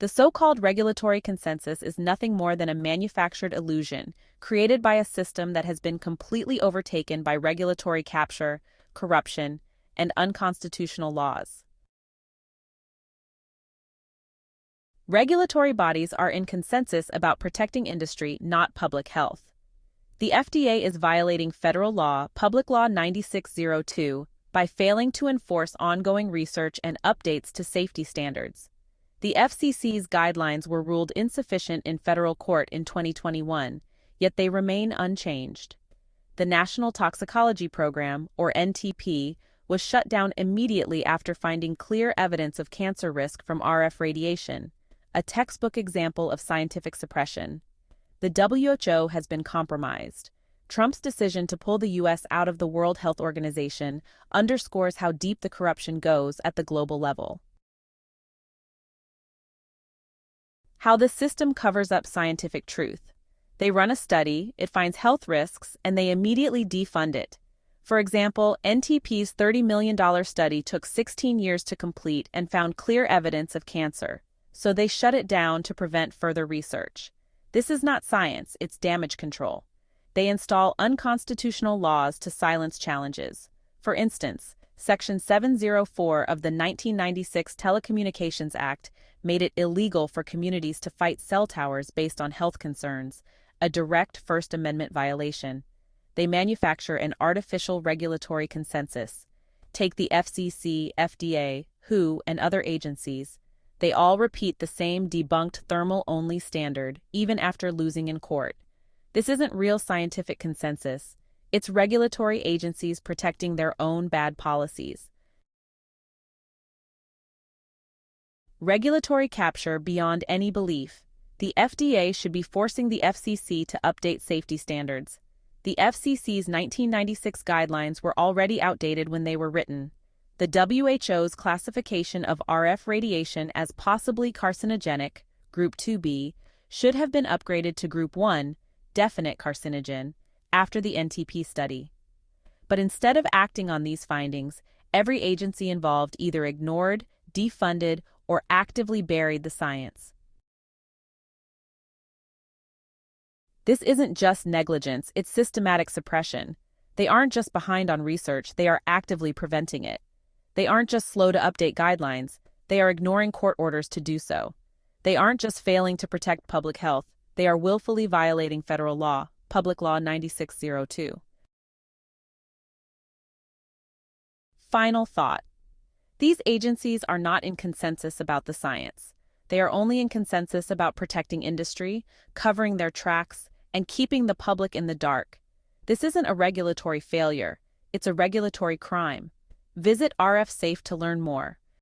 The so-called regulatory consensus is nothing more than a manufactured illusion created by a system that has been completely overtaken by regulatory capture, corruption, and unconstitutional laws. Regulatory bodies are in consensus about protecting industry, not public health. The FDA is violating federal law, Public Law 9602, by failing to enforce ongoing research and updates to safety standards. The FCC's guidelines were ruled insufficient in federal court in 2021, yet they remain unchanged. The National Toxicology Program, or NTP, was shut down immediately after finding clear evidence of cancer risk from RF radiation, a textbook example of scientific suppression. The WHO has been compromised. Trump's decision to pull the U.S. out of the World Health Organization underscores how deep the corruption goes at the global level. How the system covers up scientific truth. They run a study, it finds health risks, and they immediately defund it. For example, NTP's $30 million study took 16 years to complete and found clear evidence of cancer, so they shut it down to prevent further research. This is not science, it's damage control. They install unconstitutional laws to silence challenges. For instance, Section 704 of the 1996 Telecommunications Act made it illegal for communities to fight cell towers based on health concerns, a direct First Amendment violation. They manufacture an artificial regulatory consensus. Take the FCC, FDA, WHO, and other agencies. They all repeat the same debunked thermal-only standard, even after losing in court. This isn't real scientific consensus. It's regulatory agencies protecting their own bad policies. Regulatory capture beyond any belief. The FDA should be forcing the FCC to update safety standards. The FCC's 1996 guidelines were already outdated when they were written. The WHO's classification of RF radiation as possibly carcinogenic, Group 2B, should have been upgraded to Group 1, definite carcinogen, after the NTP study. But instead of acting on these findings, every agency involved either ignored, defunded, or actively buried the science. This isn't just negligence, it's systematic suppression. They aren't just behind on research, they are actively preventing it. They aren't just slow to update guidelines, they are ignoring court orders to do so. They aren't just failing to protect public health, they are willfully violating federal law, Public Law 9602. Final thought. These agencies are not in consensus about the science. They are only in consensus about protecting industry, covering their tracks, and keeping the public in the dark. This isn't a regulatory failure, it's a regulatory crime. Visit RF Safe to learn more.